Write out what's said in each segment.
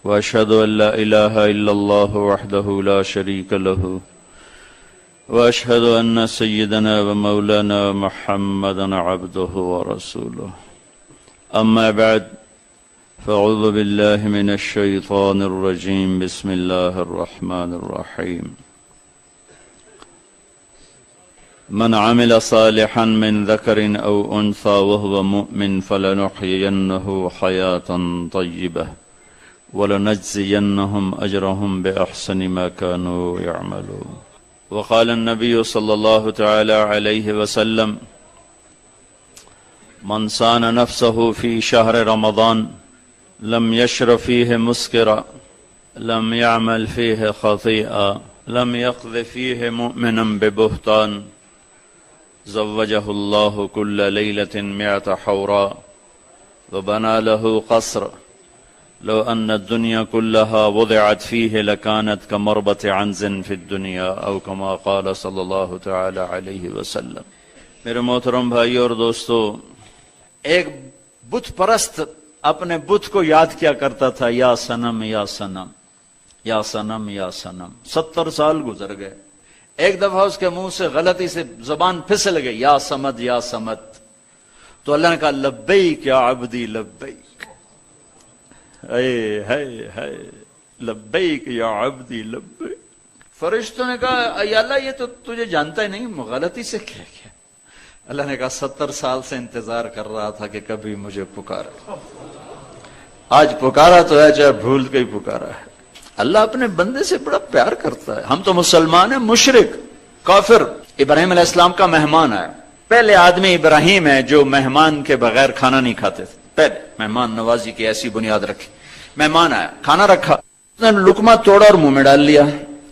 وأشهد أن لا إله إلا الله وحده لا شريك له وأشهد أن سيدنا ومولانا محمدا عبده ورسوله أما بعد فأعوذ بالله من الشيطان الرجيم بسم الله الرحمن الرحيم من عمل صالحا من ذكر أو أنثى وهو مؤمن فلنحيينه حياة طيبة ولنجزينهم أجرهم بأحسن ما كانوا يعملون. وقال النبي صلى الله تعالى عليه وسلم من صان نفسه في شهر رمضان لم يشرب فيه مسكرا لم يعمل فيه خطيئا لم يقذ فيه مؤمنا ببهتان زوجه الله كل ليلة 100 حوراء وبنى له قصر لو أن الدنيا كلها وضعت فيه لكانت كمربة عنز في الدنيا أو كما قال صلی اللہ تعالی علیہ وسلم. میرے محترم بھائی اور دوستو، ایک بت پرست اپنے بت کو یاد کیا کرتا تھا، یا صنم یا صنم یا صنم یا صنم. 70 سال گزر گئے. ایک دفعہ اس کے منہ سے غلطی سے زبان پھسل گئی، یا صمد یا صمد. تو اللہ نے کہا لبیک یا عبدی لبیک، اے ہے لبیک یا عبدی لبیک. فرشتوں نے کہا یا اللہ یہ تو تجھے جانتا ہی نہیں، غلطی سے کیا کیا؟ اللہ نے کہا 70 سال سے انتظار کر رہا تھا کہ کبھی مجھے پکارا. آج پکارا تو ہے، چاہے بھول کے ہی پکارا ہے. اللہ اپنے بندے سے بڑا پیار کرتا ہے. ہم تو مسلمان ہیں، مشرک کافر. ابراہیم علیہ السلام کا مہمان آیا. پہلے آدمی ابراہیم ہے جو مہمان کے بغیر کھانا نہیں کھاتے تھے. پہلے مہمان نوازی کی ایسی بنیاد رکھی. مہمان آیا، کھانا رکھا، اس نے لقمہ توڑا اور منہ میں ڈال لیا.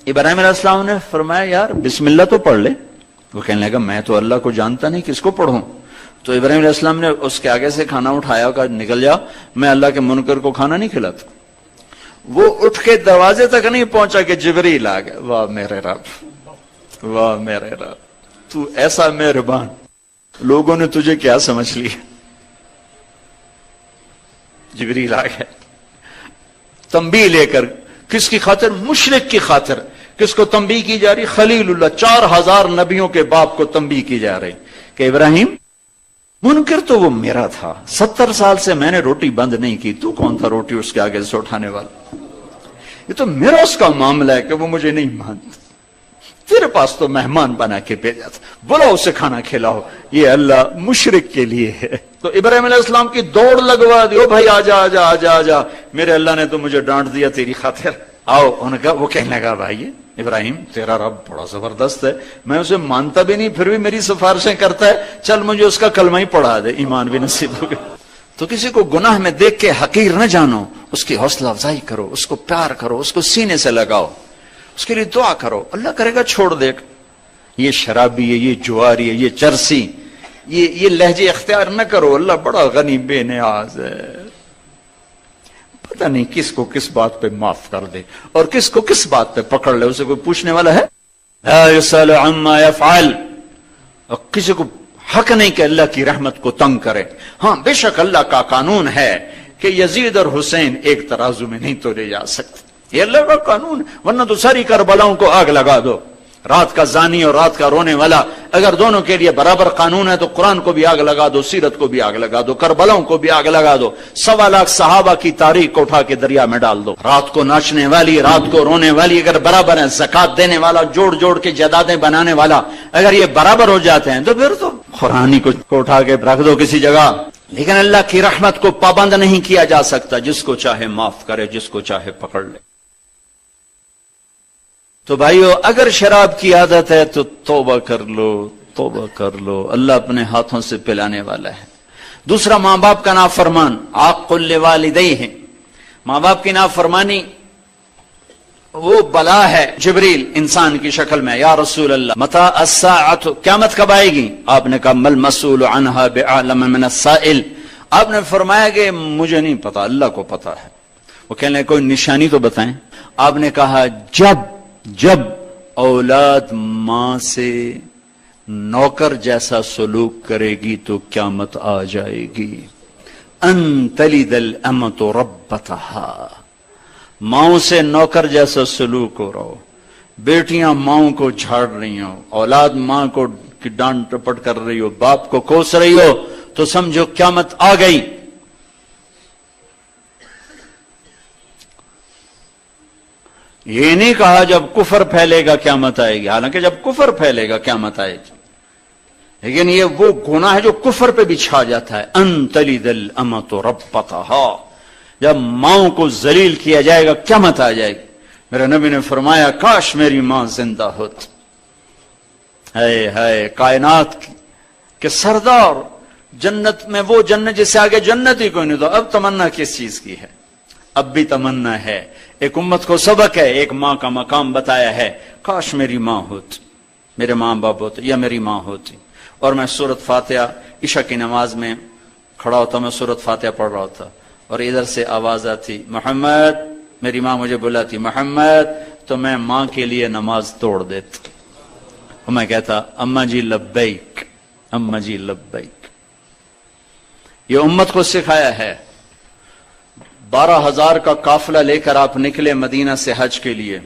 ابراہیم علیہ السلام نے فرمایا یار بسم اللہ تو پڑھ لے. وہ کہنے لگا میں تو اللہ کو جانتا نہیں، کس کو پڑھوں؟ تو ابراہیم علیہ السلام نے اس کے آگے سے کھانا اٹھایا اور کہا نکل جا، میں اللہ کے منکر کو کھانا نہیں کھلاتا. وہ اٹھ کے دروازے تک نہیں پہنچا کہ جبریل آ گیا. واہ میرے رب، واہ میرے رب، تو ایسا مہربان. لوگوں نے تجھے کیا سمجھ لیا؟ جبریل آ گیا تنبیہ لے کر. کس کی خاطر؟ مشرک کی خاطر. کس کو تنبیہ کی جا رہی؟ خلیل اللہ. 4000 نبیوں کے باپ کو تنبیہ کی جا رہی کہ ابراہیم منکر تو وہ میرا تھا، 70 سال سے میں نے روٹی بند نہیں کی، تو کون تھا روٹی اس کے آگے سے اٹھانے والا؟ یہ تو میرا اس کا معاملہ ہے کہ وہ مجھے نہیں مانتا. تیرے پاس تو مہمان بنا کے بھیجا تھا، بولا اسے کھانا کھلاؤ. یہ اللہ مشرک کے لیے ہے. تو ابراہیم علیہ السلام کی دوڑ لگوا دی. او بھائی آجا آجا آجا آجا، میرے اللہ نے تو مجھے ڈانٹ دیا تیری خاطر، آؤ. ان کا وہ کہنے لگا بھائی ابراہیم تیرا رب بڑا زبردست ہے، میں اسے مانتا بھی نہیں پھر بھی میری سفارشیں کرتا ہے، چل مجھے اس کا کلمہ ہی پڑھا دے، ایمان بھی نصیب ہو گیا. تو کسی کو گناہ میں دیکھ کے حقیر نہ جانو، اس کی حوصلہ افزائی کرو، اس کو پیار کرو، اس کو سینے سے لگاؤ، اس کے لیے دعا کرو. اللہ کرے گا چھوڑ دے. یہ شرابی ہے، یہ جواری ہے، یہ چرسی، یہ لہجے اختیار نہ کرو. اللہ بڑا غنی بے نیاز ہے. پتہ نہیں کس کو کس بات پہ معاف کر دے اور کس کو کس بات پہ پکڑ لے، اسے کوئی پوچھنے والا ہے؟ لا يسأل عما يفعل. اور کسی کو حق نہیں کہ اللہ کی رحمت کو تنگ کرے. ہاں بے شک اللہ کا قانون ہے کہ یزید اور حسین ایک ترازو میں نہیں تولے جا سکتے. یہ اللہ کا قانون، ورنہ تو ساری کربلاؤں کو آگ لگا دو. رات کا زانی اور رات کا رونے والا اگر دونوں کے لیے برابر قانون ہے تو قرآن کو بھی آگ لگا دو، سیرت کو بھی آگ لگا دو، کربلاؤں کو بھی آگ لگا دو. 1.25 لاکھ صحابہ کی تاریخ کو اٹھا کے دریا میں ڈال دو. رات کو ناچنے والی، رات کو رونے والی اگر برابر ہیں، زکات دینے والا، جوڑ جوڑ کے جائیدادیں بنانے والا اگر یہ برابر ہو جاتے ہیں تو پھر تو قرآن کو اٹھا کے رکھ دو کسی جگہ. لیکن اللہ کی رحمت کو پابند نہیں کیا جا سکتا. جس کو چاہے معاف کرے، جس کو چاہے پکڑ لے. تو بھائیو اگر شراب کی عادت ہے تو توبہ کر لو، توبہ کر لو. اللہ اپنے ہاتھوں سے پلانے والا ہے. دوسرا، ماں باپ کا نافرمان. عاق لوالدیہ، ماں باپ کی نافرمانی وہ بلا ہے. جبریل انسان کی شکل میں، یا رسول اللہ متی الساعۃ، قیامت کب آئے گی؟ آپ نے کہا مل مسئول عنہا بعلم من السائل. آپ نے فرمایا کہ مجھے نہیں پتا، اللہ کو پتا ہے. وہ کہنے لگے کوئی نشانی تو بتائیں. آپ نے کہا جب اولاد ماں سے نوکر جیسا سلوک کرے گی تو قیامت آ جائے گی. ان تلد الامۃ ربتها، ماؤں سے نوکر جیسا سلوک ہو رہا ہو، بیٹیاں ماؤں کو جھاڑ رہی ہو، اولاد ماں کو کی ڈانٹ ٹپٹ کر رہی ہو، باپ کو کوس رہی ہو، تو سمجھو قیامت آ گئی۔ یہ نہیں کہا جب کفر پھیلے گا قیامت آئے گی، حالانکہ جب کفر پھیلے گا قیامت آئے گی، لیکن یہ وہ گناہ ہے جو کفر پہ بھی چھا جاتا ہے۔ ان تلد الامۃ ربتہا، جب ماؤں کو ذلیل کیا جائے گا قیامت آ جائے گی۔ میرے نبی نے فرمایا کاش میری ماں زندہ ہوتی۔ ہائے ہائے، کائنات کے سردار، جنت میں وہ جنت جس سے آگے جنت ہی کوئی نہیں، تو اب تمنا کس چیز کی ہے؟ اب بھی تمنا ہے، ایک امت کو سبق ہے، ایک ماں کا مقام بتایا ہے، کاش میری ماں ہوتی، میرے ماں باپ ہوتے، یا میری ماں ہوتی۔ اور میں سورۃ فاتحہ عشاء کی نماز میں کھڑا ہوتا، میں سورۃ فاتحہ پڑھ رہا ہوتا، اور ادھر سے آواز آتی محمد، میری ماں مجھے بلاتی محمد، تو میں ماں کے لیے نماز توڑ دیتا، اور میں کہتا اماں جی لبیک، اماں جی لبیک۔ یہ امت کو سکھایا ہے۔ 12,000 کا قافلہ لے کر آپ نکلے مدینہ سے حج کے لیے،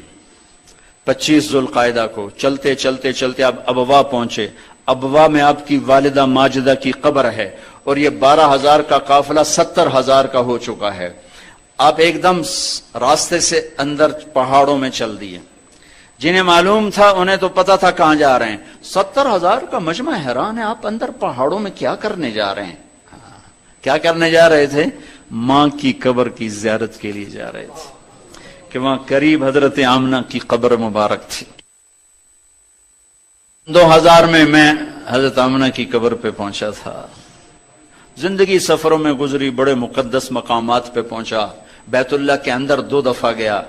25 ذوالقعدہ کو، چلتے چلتے چلتے آپ ابوا پہنچے۔ ابوا میں آپ کی والدہ ماجدہ کی قبر ہے، اور یہ 12,000 کا قافلہ 70,000 کا ہو چکا ہے۔ آپ ایک دم راستے سے اندر پہاڑوں میں چل دیے۔ جنہیں معلوم تھا انہیں تو پتا تھا کہاں جا رہے ہیں۔ 70,000 کا مجمع، حیران ہے آپ اندر پہاڑوں میں کیا کرنے جا رہے ہیں؟ کیا کرنے جا رہے تھے؟ ماں کی قبر کی زیارت کے لیے جا رہے تھے، کہ وہاں قریب حضرت آمنہ کی قبر مبارک تھی۔ 2000 میں حضرت آمنہ کی قبر پہ پہنچا تھا۔ زندگی سفروں میں گزری، بڑے مقدس مقامات پہ پہنچا، بیت اللہ کے اندر 2 دفعہ گیا،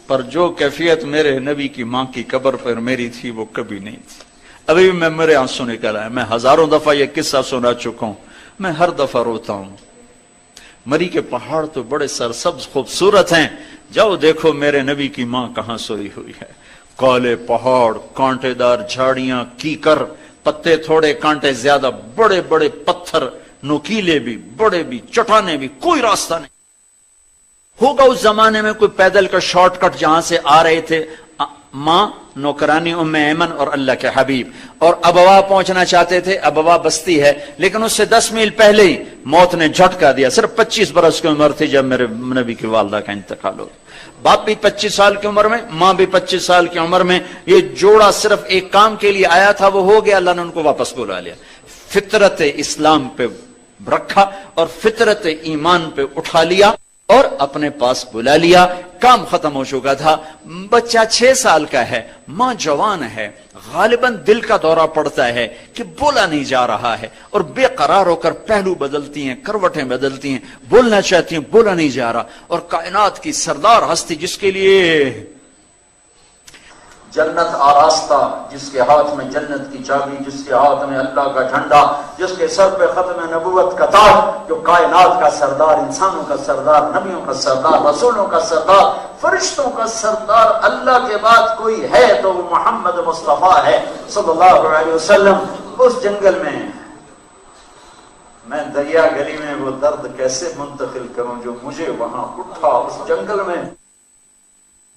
پر جو کیفیت میرے نبی کی ماں کی قبر پر میری تھی وہ کبھی نہیں تھی۔ ابھی بھی میرے آنسو نکل آئے، میں ہزاروں دفعہ یہ قصہ سنا چکا ہوں، میں ہر دفعہ روتا ہوں۔ مری کے پہاڑ تو بڑے سرسبز خوبصورت ہیں، جاؤ دیکھو میرے نبی کی ماں کہاں سوئی ہوئی ہے۔ کالے پہاڑ، کانٹے دار جھاڑیاں، کیکر، پتے تھوڑے کانٹے زیادہ، بڑے بڑے پتھر، نوکیلے بھی، بڑے بھی، چٹانے بھی، کوئی راستہ نہیں ہوگا اس زمانے میں کوئی پیدل کا شارٹ کٹ جہاں سے آ رہے تھے۔ ماں، نوکرانی ام ایمن اور اللہ کے حبیب، اور ابوا پہنچنا چاہتے تھے۔ ابوا بستی ہے، لیکن اس سے 10 میل پہلے ہی موت نے جھٹکا دیا۔ صرف 25 برس کی عمر تھی جب میرے نبی کی والدہ کا انتقال ہو۔ باپ بھی 25 سال کی عمر میں، ماں بھی 25 سال کی عمر میں۔ یہ جوڑا صرف ایک کام کے لیے آیا تھا، وہ ہو گیا، اللہ نے ان کو واپس بلا لیا۔ فطرت اسلام پہ رکھا اور فطرت ایمان پہ اٹھا لیا اور اپنے پاس بلا لیا۔ کام ختم ہو چکا تھا۔ بچہ 6 سال کا ہے، ماں جوان ہے، غالباً دل کا دورہ پڑتا ہے کہ بولا نہیں جا رہا ہے، اور بے قرار ہو کر پہلو بدلتی ہیں، کروٹیں بدلتی ہیں، بولنا چاہتی ہیں، بولا نہیں جا رہا۔ اور کائنات کی سردار ہستی جس کے لیے جنت آراستہ، جس کے ہاتھ میں جنت کی چابی، جس کے ہاتھ میں اللہ کا جھنڈا، جس کے سر پہ ختم نبوت کا تاج، جو کائنات کا سردار، انسانوں کا سردار، نبیوں کا سردار، رسولوں کا سردار، فرشتوں کا سردار، اللہ کے بعد کوئی ہے تو وہ محمد مصطفیٰ ہے صلی اللہ علیہ وسلم۔ اس جنگل میں دریا گلی میں وہ درد کیسے منتقل کروں جو مجھے وہاں اٹھا اس جنگل میں۔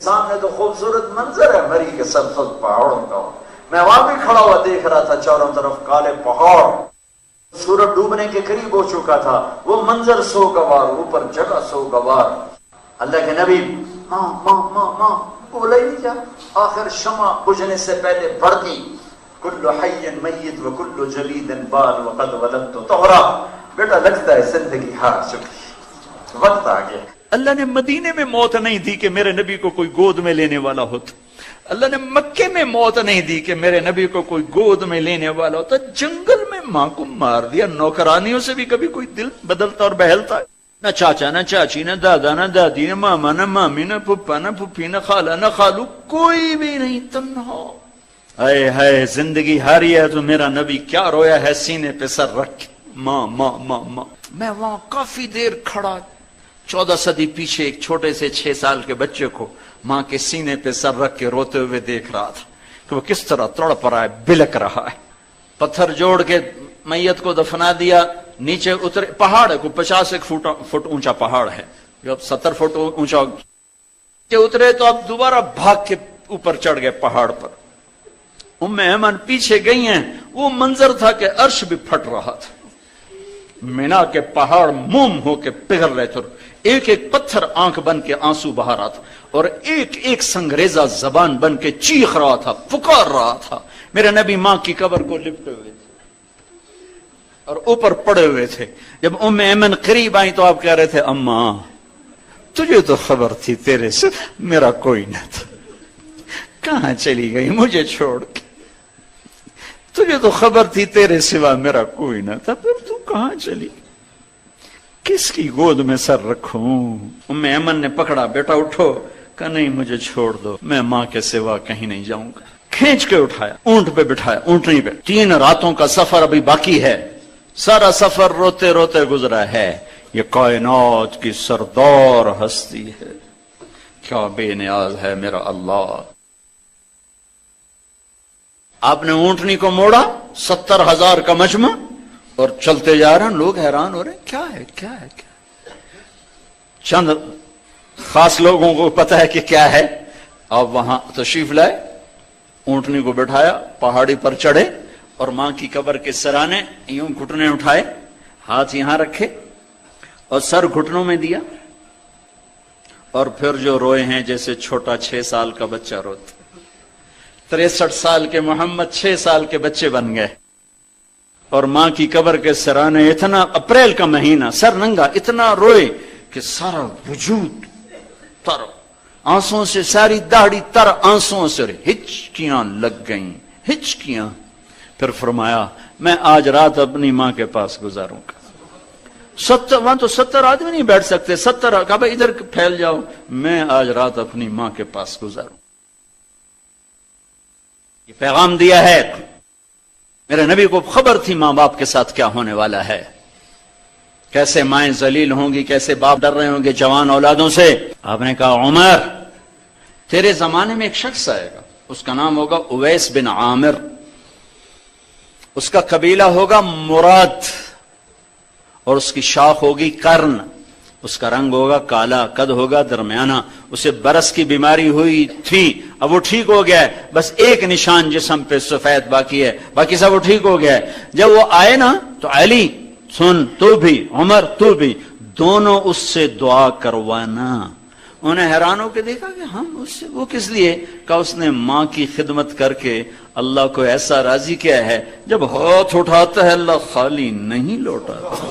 سامنے تو خوبصورت منظر ہے مری کے سرسبز پہاڑوں کا، میں وہاں بھی کھڑا ہوا دیکھ رہا تھا، چاروں طرف کالے پہاڑ، سورج ڈوبنے کے قریب ہو چکا تھا، وہ منظر سوگوار، اوپر جگہ سوگوار۔ اللہ کے نبی ماں ماں ماں ماں بولا ہی نہیں کیا۔ آخر شمع بجھنے سے پہلے بڑھتی، کل حی میت وکل جلید بال وقد ولدت طہرا، بیٹا لگتا ہے زندگی ہار چکی، وقت آ گیا۔ اللہ نے مدینے میں موت نہیں دی کہ میرے نبی کو کوئی گود میں لینے والا ہوتا، اللہ نے مکے میں موت نہیں دی کہ میرے نبی کو کوئی گود میں لینے والا ہوتا، جنگل میں ماں کو مار دیا۔ نوکرانیوں سے بھی کبھی کوئی دل بدلتا اور بہلتا ہے؟ نہ چاچا، نہ چاچی، نہ دادا، نہ دادی، نہ ماما، نہ مامی، نہ پھپھا، نہ پھپھی، نہ خالہ، نہ خالو، کوئی بھی نہیں، تنہا۔ اے ہے زندگی ہاری ہے تو میرا نبی کیا رویا ہے سینے پہ سر رکھ، ماں ماں ماں ماں۔ میں وہاں کافی دیر کھڑا، 14 صدی پیچھے ایک چھوٹے سے 6 سال کے بچے کو ماں کے سینے پہ سر رکھ کے روتے ہوئے دیکھ رہا تھا کہ وہ کس طرح تڑپ رہا ہے، بلک رہا ہے۔ پتھر جوڑ کے میت کو دفنا دیا، نیچے اترے، پہاڑ ہے کوئی 50 فٹ اونچا پہاڑ ہے، جو 70 فٹ اونچا کہ اترے تو اب دوبارہ بھاگ کے اوپر چڑھ گئے پہاڑ پر. ام ایمن پیچھے گئی ہیں. وہ منظر تھا کہ عرش بھی پھٹ رہا تھا. مینا کے پہاڑ موم ہو کے پگھل رہے تھے. ایک ایک پتھر آنکھ بن کے آنسو بہا رہا تھا اور ایک ایک سنگریزہ زبان بن کے چیخ رہا تھا, پکار رہا تھا. میرے نبی ماں کی قبر کو لپٹے ہوئے تھے اور اوپر پڑے ہوئے تھے. جب ام ایمن قریب آئی تو آپ کہہ رہے تھے, اماں تجھے تو خبر تھی تیرے سے میرا کوئی نہ تھا, کہاں چلی گئی مجھے چھوڑ کے؟ تجھے تو خبر تھی تیرے سوا میرا کوئی نہ تھا, پھر تو کہاں چلی؟ کس کی گود میں سر رکھوں؟ ام ایمن نے پکڑا, بیٹا اٹھو. کہا نہیں مجھے چھوڑ دو, میں ماں کے سوا کہیں نہیں جاؤں گا. کھینچ کے اٹھایا, اونٹ پہ بٹھایا, اونٹنی پہ. 3 راتوں کا سفر ابھی باقی ہے. سارا سفر روتے روتے گزرا ہے. یہ کائنات کی سردار ہستی ہے, کیا بے نیاز ہے میرا اللہ. آپ نے اونٹنی کو موڑا, 70,000 کا مجمع, اور چلتے جا رہے ہیں. لوگ حیران ہو رہے ہیں, کیا ہے کیا ہے کیا. چند خاص لوگوں کو پتا ہے کہ کیا ہے. آپ وہاں تشریف لائے, اونٹنی کو بٹھایا, پہاڑی پر چڑھے اور ماں کی قبر کے سرانے یوں گھٹنے اٹھائے, ہاتھ یہاں رکھے اور سر گھٹنوں میں دیا, اور پھر جو روئے ہیں جیسے چھوٹا 6 سال کا بچہ روتا. 63 سال کے محمد 6 سال کے بچے بن گئے. اور ماں کی قبر کے سرانے اتنا, اپریل کا مہینہ, سر ننگا, اتنا روئے کہ سارا وجود تر آنسوں سے, ساری داڑھی تر آنسوں سے, ہچکیاں لگ گئیں, ہچکیاں. پھر فرمایا میں آج رات اپنی ماں کے پاس گزاروں گا. 70 وہاں تو 70 آدمی نہیں بیٹھ سکتے. 70 کہا بھائی ادھر پھیل جاؤ, میں آج رات اپنی ماں کے پاس گزاروں. یہ پیغام دیا ہے. میرے نبی کو خبر تھی ماں باپ کے ساتھ کیا ہونے والا ہے, کیسے مائیں ذلیل ہوں گی, کیسے باپ ڈر رہے ہوں گے جوان اولادوں سے. آپ نے کہا عمر تیرے زمانے میں ایک شخص آئے گا, اس کا نام ہوگا اویس بن عامر, اس کا قبیلہ ہوگا مراد, اور اس کی شاخ ہوگی قرن, اس کا رنگ ہوگا کالا, قد ہوگا درمیانہ. اسے برس کی بیماری ہوئی تھی, اب وہ ٹھیک ہو گیا ہے, بس ایک نشان جسم پہ سفید باقی ہے, باقی سب وہ ٹھیک ہو گیا ہے. جب وہ آئے نا تو علی سن, تو بھی عمر تو بھی, دونوں اس سے دعا کروانا. انہیں حیران ہو کے دیکھا کہ ہم اس سے, وہ کس لیے؟ کہ اس نے ماں کی خدمت کر کے اللہ کو ایسا راضی کیا ہے, جب ہاتھ اٹھاتا ہے اللہ خالی نہیں لوٹاتا.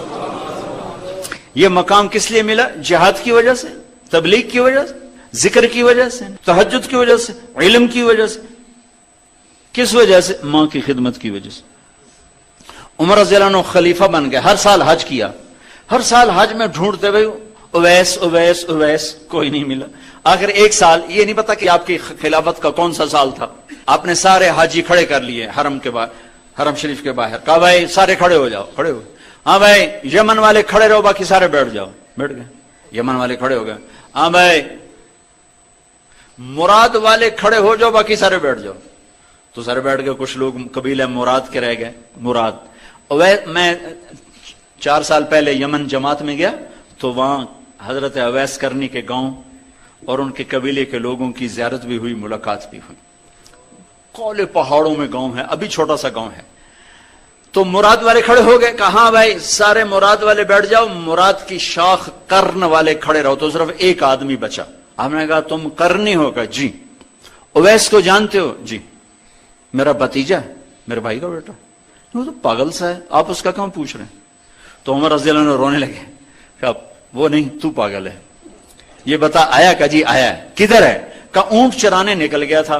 یہ مقام کس لیے ملا؟ جہاد کی وجہ سے, تبلیغ کی وجہ سے, ذکر کی وجہ سے, تہجد کی وجہ سے, علم کی وجہ سے. کس وجہ سے؟ ماں کی خدمت کی وجہ سے. عمر رضی اللہ عنہ خلیفہ بن گئے, ہر سال حج کیا, ہر سال حج میں ڈھونڈتے ہوئے اویس اویس اویس, کوئی نہیں ملا. آخر ایک سال, یہ نہیں پتا کہ آپ کی خلافت کا کون سا سال تھا, آپ نے سارے حاجی کھڑے کر لیے حرم کے باہر, حرم شریف کے باہر. کہا بھائی سارے کھڑے ہو جاؤ, کھڑے ہو. ہاں بھائی یمن والے کھڑے رہو, باقی سارے بیٹھ جاؤ. بیٹھ گئے, یمن والے کھڑے ہو گئے. ہاں بھائی مراد والے کھڑے ہو جاؤ, باقی سارے بیٹھ جاؤ. تو سارے بیٹھ گئے. کچھ لوگ قبیلہ مراد کے رہ گئے. مراد, میں 4 سال پہلے یمن جماعت میں گیا تو وہاں حضرت اویس کرنی کے گاؤں اور ان کے قبیلے کے لوگوں کی زیارت بھی ہوئی, ملاقات بھی ہوئی. کولے پہاڑوں میں گاؤں ہے, ابھی چھوٹا سا گاؤں ہے. تو مراد والے کھڑے ہو گئے. کہاں بھائی سارے مراد والے بیٹھ جاؤ, مراد کی شاخ قرن والے کھڑے رہو. تو صرف ایک آدمی بچا. ہم نے کہا تم قرنی ہو؟ کہا جی. اویس کو جانتے ہو؟ جی. میرا بھتیجا ہے, میرے بھائی کا بیٹا. وہ تو پاگل سا ہے, آپ اس کا کہاں پوچھ رہے ہیں؟ تو عمر رضی اللہ عنہ رونے لگے. کہا وہ نہیں, تو پاگل ہے. یہ بتا آیا؟ کہا جی آیا ہے. کدھر ہے؟ کہا اونٹ چرانے نکل گیا تھا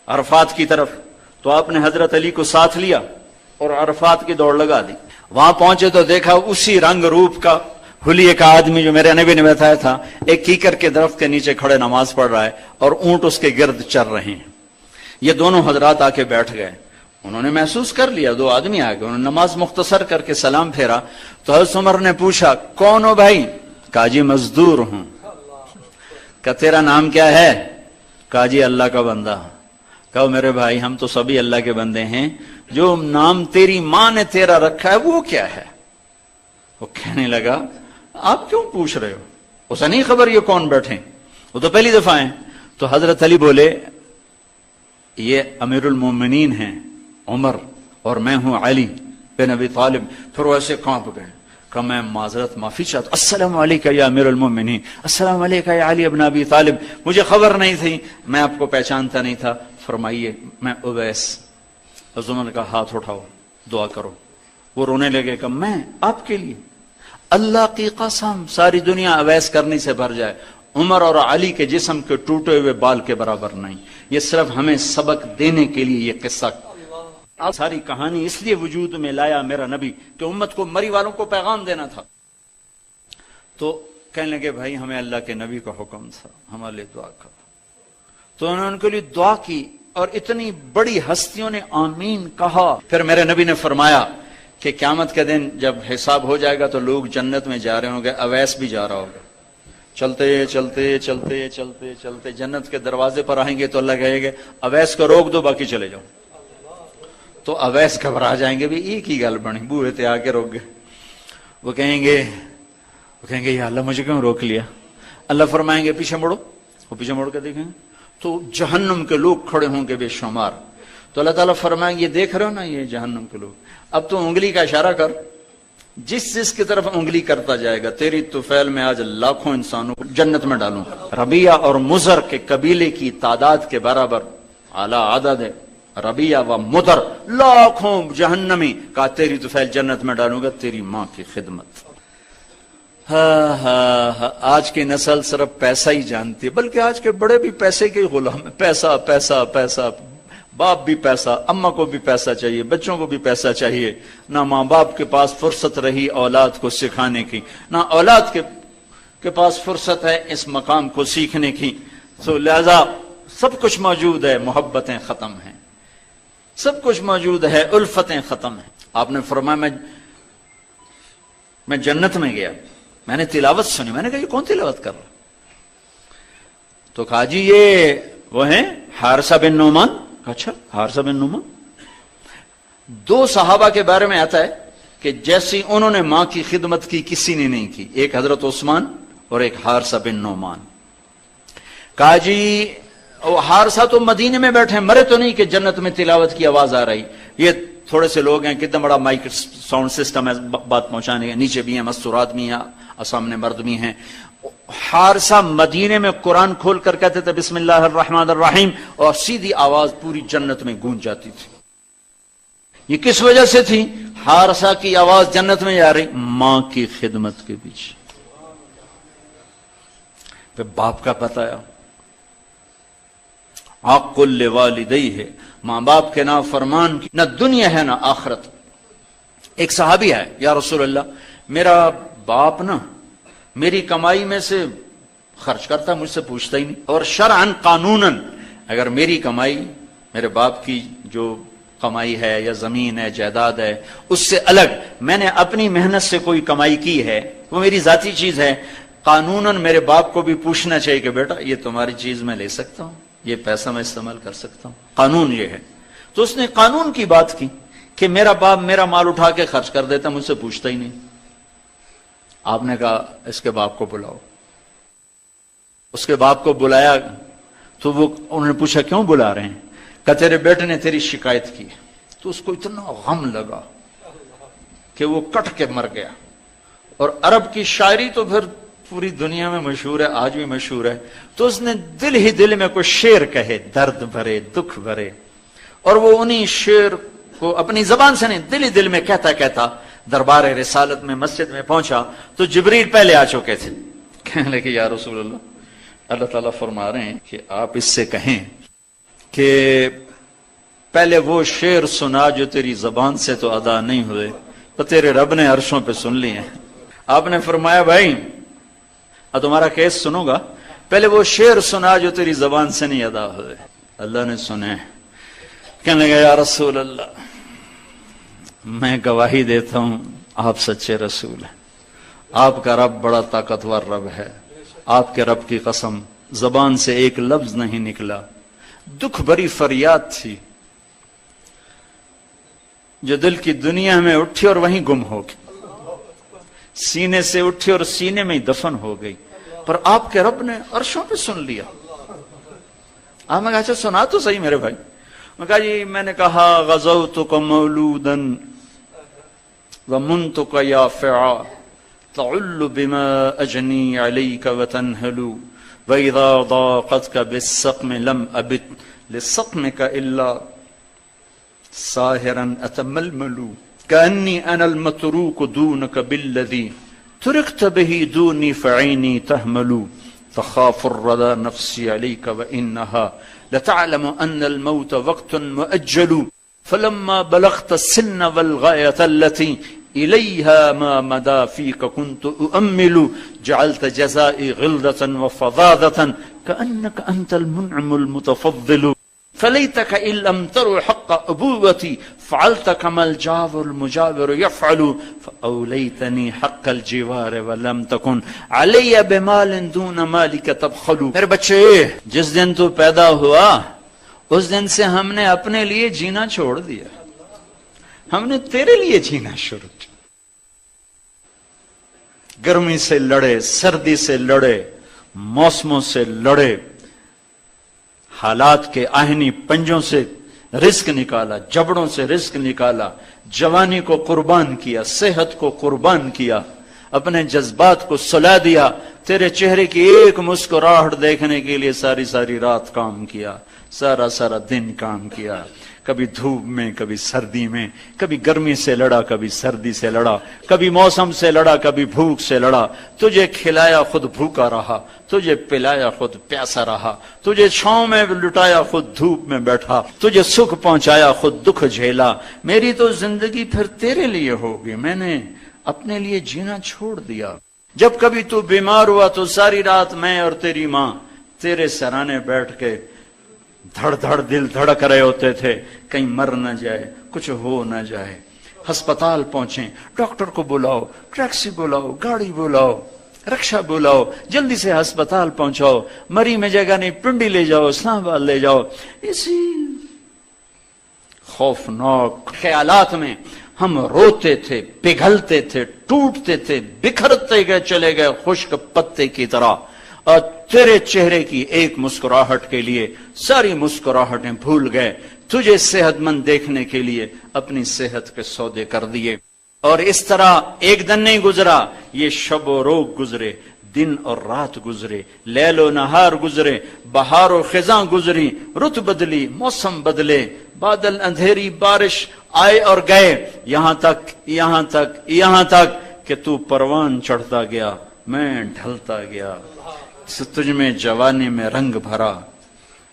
عرفات کی طرف, تو آپ نے حضرت علی کو ساتھ لیا اور عرفات کی دوڑ لگا دی. وہاں پہنچے تو دیکھا اسی رنگ روپ کا حلیے کا آدمی جو میرے نبی نے بتایا تھا, ایک کیکر کے درخت کے نیچے کھڑے نماز پڑھ رہا ہے اور اونٹ اس کے گرد چر رہے ہیں. یہ دونوں حضرات آ کے بیٹھ گئے. انہوں نے محسوس کر لیا 2 آدمی آ گئے. انہوں نے نماز مختصر کر کے سلام پھیرا تو حضرت عمر نے پوچھا کون ہو بھائی؟ کہا جی مزدور ہوں. کہا تیرا نام کیا ہے؟ کہا جی اللہ کا بندہ. کہا میرے بھائی ہم تو سبھی اللہ کے بندے ہیں, جو نام تیری ماں نے تیرا رکھا ہے وہ کیا ہے؟ وہ کہنے لگا آپ کیوں پوچھ رہے ہو؟ اسے نہیں خبر یہ کون بیٹھے. وہ تو پہلی دفعہ ہیں. تو حضرت علی بولے یہ امیر المومنین ہیں عمر اور میں ہوں علی بن ابی طالب. پھر وہ ایسے کانپ گئے کہ میں معذرت معافی چاہتا ہوں. السلام علیکم یا امیر المومنین، السلام علیکم یا علی ابن ابی طالب، مجھے خبر نہیں تھی، میں آپ کو پہچانتا نہیں تھا، فرمائیے میں اویس. حضور نے کہا ہاتھ اٹھاؤ دعا کرو. وہ رونے لگے کہ میں آپ کے لیے، اللہ کی قسم ساری دنیا اویس کرنے سے بھر جائے، عمر اور علی کے جسم کے ٹوٹے ہوئے بال کے برابر نہیں. یہ صرف ہمیں سبق دینے کے لیے یہ قصہ، ساری کہانی اس لیے وجود میں لایا میرا نبی کہ امت کو، مری والوں کو پیغام دینا تھا. تو کہنے لگے بھائی ہمیں اللہ کے نبی کا حکم تھا، ہمارے لیے دعا کرو. تو انہوں نے ان کے لیے دعا کی اور اتنی بڑی ہستیوں نے آمین کہا. پھر میرے نبی نے فرمایا کہ قیامت کے دن جب حساب ہو جائے گا تو لوگ جنت میں جا رہے ہوں گے، اویس بھی جا رہا ہوگا. چلتے چلتے چلتے چلتے چلتے جنت کے دروازے پر آئیں گے تو اللہ کہے گا اویس کو روک دو باقی چلے جاؤ. تو اویس گھبرا جائیں گے، بھی ایک ہی گل بنی، بوئے تھے آ کے روک گئے. وہ کہیں گے یا اللہ مجھے کیوں روک لیا؟ اللہ فرمائیں گے پیچھے مڑو. وہ پیچھے مڑ کے دیکھیں گے تو جہنم کے لوگ کھڑے ہوں گے بے شمار. تو اللہ تعالیٰ فرمائیں گے یہ دیکھ رہے ہو نا یہ جہنم کے لوگ، اب تو انگلی کا اشارہ کر، جس کی طرف انگلی کرتا جائے گا تیری طفیل میں آج لاکھوں انسانوں کو جنت میں ڈالوں. ربیہ اور مضر کے قبیلے کی تعداد کے برابر اعلیٰ عدد ہے. ربیہ و مضر لاکھوں جہنمی کا تیری طفیل جنت میں ڈالوں گا تیری ماں کی خدمت. آج کی نسل صرف پیسہ ہی جانتی ہے، بلکہ آج کے بڑے بھی پیسے کے غلام ہیں. پیسہ پیسہ پیسہ، باپ بھی پیسہ، اماں کو بھی پیسہ چاہیے، بچوں کو بھی پیسہ چاہیے. نہ ماں باپ کے پاس فرصت رہی اولاد کو سکھانے کی، نہ اولاد کے پاس فرصت ہے اس مقام کو سیکھنے کی. تو لہذا سب کچھ موجود ہے، محبتیں ختم ہیں، سب کچھ موجود ہے، الفتیں ختم ہیں. آپ نے فرمایا میں جنت میں گیا، میں نے تلاوت سنی. میں نے کہا یہ کون تلاوت کر رہا؟ تو کہا جی یہ وہ ہیں حارثہ بن نعمان. اچھا حارثہ بن نعمان. 2 صحابہ کے بارے میں آتا ہے کہ جیسی انہوں نے ماں کی خدمت کی کسی نے نہیں کی، ایک حضرت عثمان اور ایک حارثہ بن نعمان. کہا جی حارثہ تو مدینے میں بیٹھے مرے تو نہیں کہ جنت میں تلاوت کی آواز آ رہی. یہ تھوڑے سے لوگ ہیں، کتنا بڑا مائک ساؤنڈ سسٹم ہے بات پہنچانے کا، نیچے بھی ہیں مستورات بھی ہیں، سامنے مرد بھی ہیں. حارثہ مدینے میں قرآن کھول کر کہتے تھے بسم اللہ الرحمن الرحیم اور سیدھی آواز پوری جنت میں گونج جاتی تھی. یہ کس وجہ سے تھی؟ حارثہ کی آواز جنت میں جا رہی ماں کی خدمت کے پیچھے. پھر باپ کا پتہ ہے حق لوالدیہ ہے، ماں باپ کے نافرمان کی نہ دنیا ہے نہ آخرت. ایک صحابی ہے یا رسول اللہ میرا باپ نا میری کمائی میں سے خرچ کرتا، مجھ سے پوچھتا ہی نہیں، اور شرعاً قانوناً اگر میری کمائی میرے باپ کی جو کمائی ہے یا زمین ہے جائیداد ہے اس سے الگ میں نے اپنی محنت سے کوئی کمائی کی ہے، وہ میری ذاتی چیز ہے، قانوناً میرے باپ کو بھی پوچھنا چاہیے کہ بیٹا یہ تمہاری چیز میں لے سکتا ہوں، یہ پیسہ میں استعمال کر سکتا ہوں، قانون یہ ہے. تو اس نے قانون کی بات کی کہ میرا باپ میرا مال اٹھا کے خرچ کر دیتا، مجھ سے پوچھتا ہی نہیں. آپ نے کہا اس کے باپ کو بلاؤ. اس کے باپ کو بلایا تو وہ انہوں نے پوچھا کیوں بلا رہے ہیں؟ کہ تیرے بیٹے نے تیری شکایت کی. تو اس کو اتنا غم لگا کہ وہ کٹ کے مر گیا. اور عرب کی شاعری تو پھر پوری دنیا میں مشہور ہے، آج بھی مشہور ہے. تو اس نے دل ہی دل میں کوئی شعر کہے درد بھرے دکھ بھرے، اور وہ انہی شعر کو اپنی زبان سے نہیں دل ہی دل میں کہتا کہتا دربار رسالت میں مسجد میں پہنچا تو جبریل پہلے آ چکے تھے. کہنے لگے یا رسول اللہ تعالیٰ فرما رہے ہیں کہ آپ اس سے کہیں کہ پہلے وہ شعر سنا جو تیری زبان سے تو ادا نہیں ہوئے تو تیرے رب نے عرشوں پہ سن لیے ہیں. آپ نے فرمایا بھائی تمہارا کیس سنوں گا، پہلے وہ شعر سنا جو تیری زبان سے نہیں ادا ہوئے. اللہ نے سنے. کہنے لگا یا رسول اللہ میں گواہی دیتا ہوں آپ سچے رسول ہیں، آپ کا رب بڑا طاقتور رب ہے، آپ کے رب کی قسم زبان سے ایک لفظ نہیں نکلا، دکھ بھری فریاد تھی جو دل کی دنیا میں اٹھی اور وہیں گم ہو گئی، سینے سے اٹھی اور سینے میں ہی دفن ہو گئی. پر آپ کے رب نے عرشوں پہ سن لیا. آپ نے کہا اچھا سنا تو صحیح میرے بھائی. میں کہا جی میں نے کہا غزوتک مولودا ومنتک یافعا تعل بما اجنی علیک وتنہل واذا ضاقتک بالسقم لم ابت لسقمک الا ساہرا اتململ کأنی انا المتروک دونک بالذی ترکت به دونی فعینی تحمل تخاف الردى نفسي عليك وإنها لتعلم أن الموت وقت مؤجل فلما بلغت السن والغاية التي إليها ما مدى فيك كنت أؤمل جعلت جزائي غلظة وفظاظة كأنك أنت المنعم المتفضل فليتك إن لم تر حق أبوتي فعلت كما الجاور المجاور يفعل فأوليتني حق الجوار ولم تكن علي بمال دون مالك تبخل. میرے بچے جس دن تو پیدا ہوا اس دن سے ہم نے اپنے لیے جینا چھوڑ دیا, ہم نے تیرے لیے جینا شروع کیا. گرمی سے لڑے, سردی سے لڑے, موسموں سے لڑے, حالات کے آہنی پنجوں سے رزق نکالا, جبڑوں سے رزق نکالا, جوانی کو قربان کیا, صحت کو قربان کیا, اپنے جذبات کو سلا دیا, تیرے چہرے کی ایک مسکراہٹ دیکھنے کے لیے ساری ساری رات کام کیا, سارا سارا دن کام کیا, کبھی دھوپ میں کبھی سردی میں, کبھی گرمی سے لڑا کبھی سردی سے لڑا, کبھی موسم سے لڑا کبھی بھوک سے لڑا. تجھے کھلایا خود بھوکا رہا, تجھے پلایا خود پیاسا رہا, تجھے چھاؤں میں لٹایا خود دھوپ میں بیٹھا, تجھے سکھ پہنچایا خود دکھ جھیلا. میری تو زندگی پھر تیرے لیے ہوگی, میں نے اپنے لیے جینا چھوڑ دیا. جب کبھی تو بیمار ہوا تو ساری رات میں اور تیری ماں تیرے سرانے بیٹھ کے دھڑ دھڑ دل دھڑک رہے ہوتے تھے, کہیں مر نہ جائے, کچھ ہو نہ جائے. ہسپتال پہنچیں, ڈاکٹر کو بلاؤ, ٹیکسی بلاؤ, گاڑی بلاؤ, رکشہ بلاؤ, جلدی سے ہسپتال پہنچاؤ, مری میں جگہ نہیں, پنڈی لے جاؤ, اسلام آباد لے جاؤ. اسی خوفناک خیالات میں ہم روتے تھے, پگھلتے تھے, ٹوٹتے تھے, بکھرتے گئے چلے گئے خشک پتے کی طرح. اور تیرے چہرے کی ایک مسکراہٹ کے لیے ساری مسکراہٹیں بھول گئے. تجھے صحت مند دیکھنے کے لیے اپنی صحت کے سودے کر دیے. اور اس طرح ایک دن نہیں گزرا, یہ شب و روز گزرے, دن اور رات گزرے, لیل و نہار گزرے, بہار و خزاں گزری, رت بدلی, موسم بدلے, بادل اندھیری, بارش آئے اور گئے, یہاں تک کہ تو پروان چڑھتا گیا, میں ڈھلتا گیا. تجھ میں جوانی میں رنگ بھرا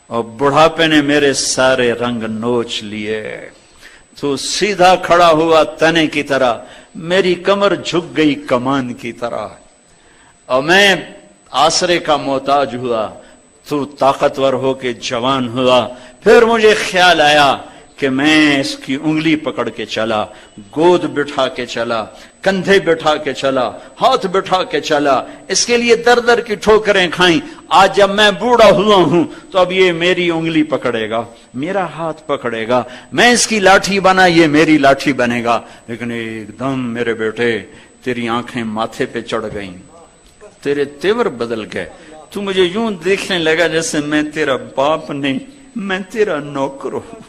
اور بڑھاپے نے میرے سارے رنگ نوچ لیے. تو سیدھا کھڑا ہوا تنے کی طرح, میری کمر جھک گئی کمان کی طرح, اور میں آسرے کا محتاج ہوا. تو طاقتور ہو کے جوان ہوا. پھر مجھے خیال آیا کہ میں اس کی انگلی پکڑ کے چلا, گود بٹھا کے چلا, کندھے بٹھا کے چلا, ہاتھ بٹھا کے چلا, اس کے لیے در در کی ٹھوکریں کھائیں. آج جب میں بوڑھا ہوا ہوں تو اب یہ میری انگلی پکڑے گا, میرا ہاتھ پکڑے گا, میں اس کی لاٹھی بنا, یہ میری لاٹھی بنے گا. لیکن ایک دم میرے بیٹے تیری آنکھیں ماتھے پہ چڑھ گئیں, تیرے تیور بدل گئے. تو مجھے یوں دیکھنے لگا جیسے میں تیرا باپ نہیں, میں تیرا نوکر ہوں.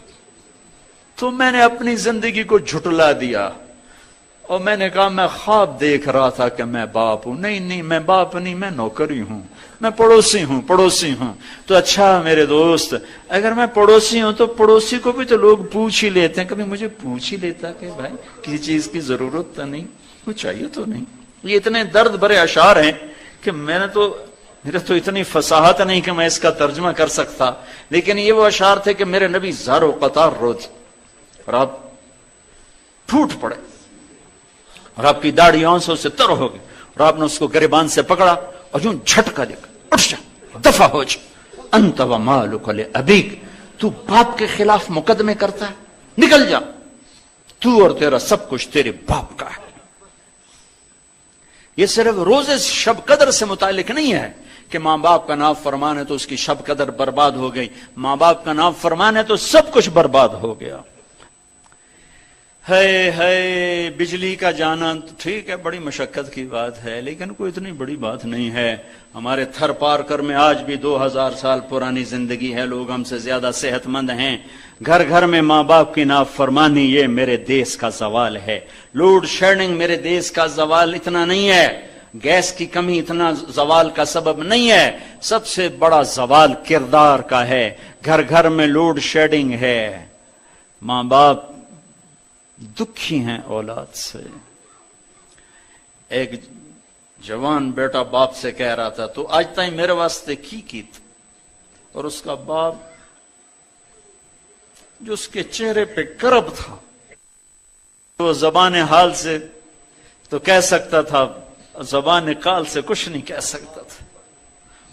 تو میں نے اپنی زندگی کو جھٹلا دیا اور میں نے کہا میں خواب دیکھ رہا تھا کہ میں باپ ہوں. نہیں, میں باپ نہیں, میں نوکری ہوں, میں پڑوسی ہوں. تو اچھا میرے دوست, اگر میں پڑوسی ہوں تو پڑوسی کو بھی تو لوگ پوچھ ہی لیتے ہیں. کبھی مجھے پوچھ ہی لیتا کہ بھائی کسی چیز کی ضرورت تو نہیں, کچھ چاہیے تو نہیں. یہ اتنے درد بھرے اشعار ہیں کہ میرے تو اتنی فصاحت نہیں کہ میں اس کا ترجمہ کر سکتا. لیکن یہ وہ اشعار تھے کہ میرے نبی زار و قطار روتے اور آپ پھوٹ پڑے اور آپ کی داڑھی آنسوں سے تر ہو گئی اور آپ نے اس کو گریبان سے پکڑا اور یوں جھٹکا دے کر اٹھ جا, دفع ہو جا. انت و مالک لابیک, تو باپ کے خلاف مقدمے کرتا ہے, نکل جا, تو اور تیرا سب کچھ تیرے باپ کا ہے. یہ صرف روزے شب قدر سے متعلق نہیں ہے کہ ماں باپ کا نام فرمان ہے تو اس کی شب قدر برباد ہو گئی. ماں باپ کا نام فرمان ہے تو سب کچھ برباد ہو گیا. ہے بجلی کا جانا تو ٹھیک ہے، بڑی مشقت کی بات ہے، لیکن کوئی اتنی بڑی بات نہیں ہے۔ ہمارے تھر پار کر میں آج بھی 2000 سال پرانی زندگی ہے، لوگ ہم سے زیادہ صحت مند ہیں۔ گھر گھر میں ماں باپ کی نافرمانی یہ میرے دیس کا زوال ہے۔ لوڈ شیڈنگ میرے دیس کا زوال اتنا نہیں ہے، گیس کی کمی اتنا زوال کا سبب نہیں ہے، سب سے بڑا زوال کردار کا ہے۔ گھر گھر میں لوڈ شیڈنگ ہے، ماں باپ دکھی ہیں اولاد سے۔ ایک جوان بیٹا باپ سے کہہ رہا تھا تو آج تائیں میرے واسطے کی اور اس کا باپ جو اس کے چہرے پہ کرب تھا، وہ زبان حال سے تو کہہ سکتا تھا، زبان قال سے کچھ نہیں کہہ سکتا تھا۔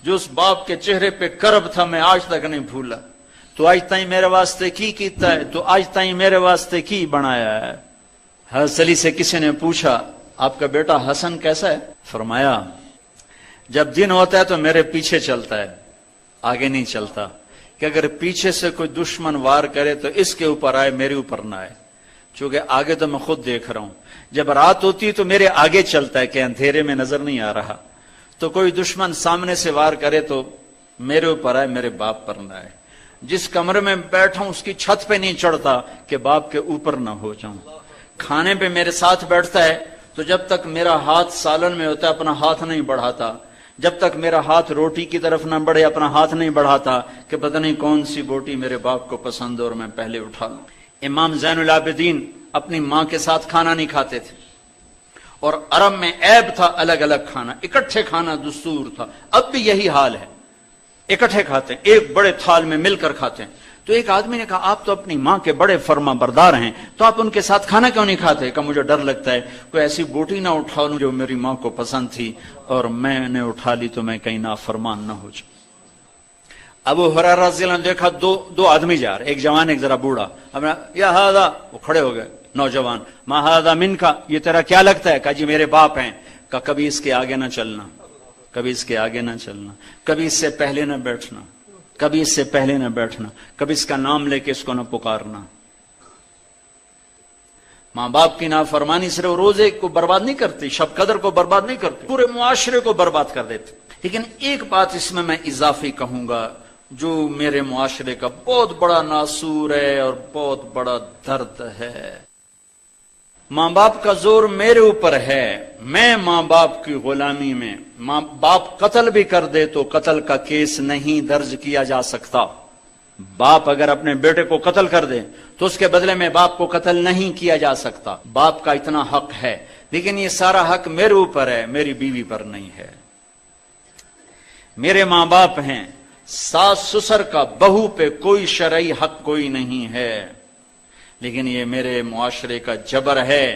جو اس باپ کے چہرے پہ کرب تھا میں آج تک نہیں بھولا۔ تو آج تائیں میرے واسطے کی کیتا ہے، تو آج تائیں میرے واسطے کی بنایا ہے۔ حضرت علی سے کسی نے پوچھا آپ کا بیٹا حسن کیسا ہے؟ فرمایا جب دن ہوتا ہے تو میرے پیچھے چلتا ہے، آگے نہیں چلتا، کہ اگر پیچھے سے کوئی دشمن وار کرے تو اس کے اوپر آئے، میرے اوپر نہ آئے، چونکہ آگے تو میں خود دیکھ رہا ہوں۔ جب رات ہوتی تو میرے آگے چلتا ہے کہ اندھیرے میں نظر نہیں آ رہا، تو کوئی دشمن سامنے سے وار کرے تو میرے اوپر آئے، میرے باپ پر نہ آئے۔ جس کمرے میں بیٹھا ہوں اس کی چھت پہ نہیں چڑھتا کہ باپ کے اوپر نہ ہو جاؤں۔ کھانے پہ میرے ساتھ بیٹھتا ہے تو جب تک میرا ہاتھ سالن میں ہوتا ہے اپنا ہاتھ نہیں بڑھاتا، جب تک میرا ہاتھ روٹی کی طرف نہ بڑھے اپنا ہاتھ نہیں بڑھاتا کہ پتہ نہیں کون سی بوٹی میرے باپ کو پسند اور میں پہلے اٹھا لوں۔ امام زین العابدین اپنی ماں کے ساتھ کھانا نہیں کھاتے تھے، اور عرب میں عیب تھا الگ الگ کھانا، اکٹھے کھانا دستور تھا۔ اب بھی یہی حال ہے، اکٹھے کھاتے ہیں، ایک بڑے تھال میں مل کر کھاتے ہیں۔ تو ایک آدمی نے کہا آپ تو اپنی ماں کے بڑے فرما بردار ہیں، تو آپ ان کے ساتھ کھانا کیوں نہیں کھاتے؟ کہ مجھے ڈر لگتا ہے کوئی ایسی بوٹی نہ اٹھا لوں جو میری ماں کو پسند تھی اور میں نے اٹھا لی تو میں کہیں نافرمان نہ ہو جاؤں۔ ابو ہریرہ رضی اللہ عنہ نے دیکھا دو آدمی جا رہے، ایک جوان ایک ذرا بوڑھا، یا ھذا، وہ کھڑے ہو گئے نوجوان، ما ھذا منکا، یہ تیرا کیا لگتا ہے؟ کہا جی میرے باپ ہیں۔ کہا کبھی اس کے آگے نہ چلنا، کبھی اس کے آگے نہ چلنا، کبھی اس سے پہلے نہ بیٹھنا، کبھی اس سے پہلے نہ بیٹھنا، کبھی اس کا نام لے کے اس کو نہ پکارنا۔ ماں باپ کی نافرمانی صرف روزے کو برباد نہیں کرتی، شب قدر کو برباد نہیں کرتی، پورے معاشرے کو برباد کر دیتے۔ لیکن ایک بات اس میں اضافی کہوں گا جو میرے معاشرے کا بہت بڑا ناسور ہے اور بہت بڑا درد ہے۔ ماں باپ کا زور میرے اوپر ہے، میں ماں باپ کی غلامی میں، ماں باپ قتل بھی کر دے تو قتل کا کیس نہیں درج کیا جا سکتا۔ باپ اگر اپنے بیٹے کو قتل کر دے تو اس کے بدلے میں باپ کو قتل نہیں کیا جا سکتا، باپ کا اتنا حق ہے، لیکن یہ سارا حق میرے اوپر ہے، میری بیوی پر نہیں ہے۔ میرے ماں باپ ہیں، ساس سسر کا بہو پہ کوئی شرعی حق کوئی نہیں ہے، لیکن یہ میرے معاشرے کا جبر ہے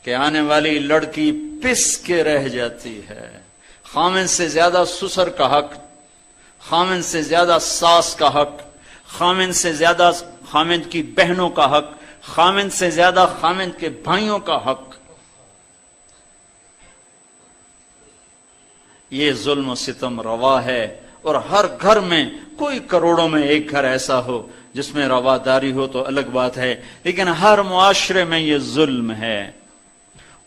کہ آنے والی لڑکی پس کے رہ جاتی ہے۔ خامن سے زیادہ سسر کا حق، خامن سے زیادہ ساس کا حق، خامن سے زیادہ خامن کی بہنوں کا حق، خامن سے زیادہ خامن کے بھائیوں کا حق۔ یہ ظلم و ستم روا ہے، اور ہر گھر میں کوئی کروڑوں میں ایک گھر ایسا ہو جس میں رواداری ہو تو الگ بات ہے، لیکن ہر معاشرے میں یہ ظلم ہے۔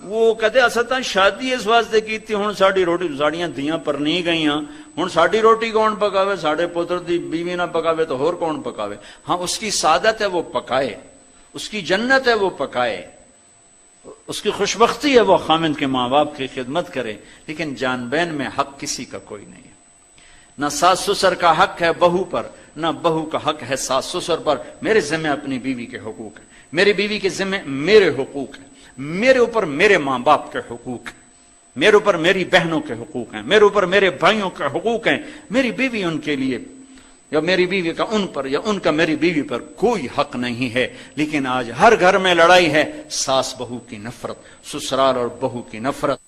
وہ کہتے اساں شادی اس واسطے کیتی، ہن ساڈی روٹی ساڑیاں دیاں پر نہیں گئیاں، ہن ساڈی روٹی کون پکاوے؟ ساڈے پتر دی بیوی نہ پکاوے تو ہور کون پکاوے؟ ہاں اس کی سعادت ہے وہ پکائے، اس کی جنت ہے وہ پکائے، اس کی خوشبختی ہے وہ خامند کے ماں باپ کی خدمت کرے، لیکن جان بین میں حق کسی کا کوئی نہیں ہے۔ نہ ساس سسر کا حق ہے بہو پر، نہ بہو کا حق ہے ساس سسر پر۔ میرے ذمہ اپنی بیوی کے حقوق ہیں، میری بیوی کے ذمہ میرے حقوق ہیں، میرے اوپر میرے ماں باپ کے حقوق ہیں، میرے اوپر میری بہنوں کے حقوق ہیں، میرے اوپر میرے بھائیوں کے حقوق ہیں۔ میری بیوی ان کے لیے یا میری بیوی کا ان پر یا ان کا میری بیوی پر کوئی حق نہیں ہے، لیکن آج ہر گھر میں لڑائی ہے، ساس بہو کی نفرت، سسرال اور بہو کی نفرت،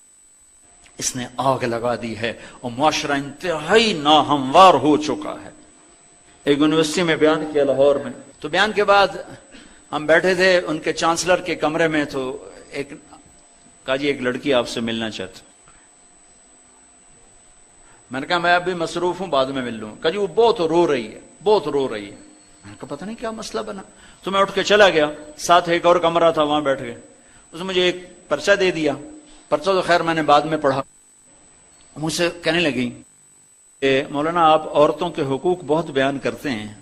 اس نے آگ لگا دی ہے اور معاشرہ انتہائی ناہموار ہو چکا ہے۔ ایک یونیورسٹی میں بیان کیا لاہور میں، تو بیان کے بعد ہم بیٹھے تھے ان کے چانسلر کے کمرے میں، تو ایک کہا جی ایک لڑکی آپ سے ملنا چاہتی۔ میں نے کہا میں ابھی مصروف ہوں، بعد میں مل لوں۔ کہا جی وہ بہت رو رہی ہے، بہت رو رہی ہے۔ میں نے کہا پتہ نہیں کیا مسئلہ بنا. تو میں اٹھ کے چلا گیا, ساتھ ایک اور کمرہ تھا, وہاں بیٹھ گئے. اس نے مجھے ایک پرچہ دے دیا. پرچہ تو خیر میں نے بعد میں پڑھا. مجھ سے کہنے لگی کہ مولانا آپ عورتوں کے حقوق بہت بیان کرتے ہیں,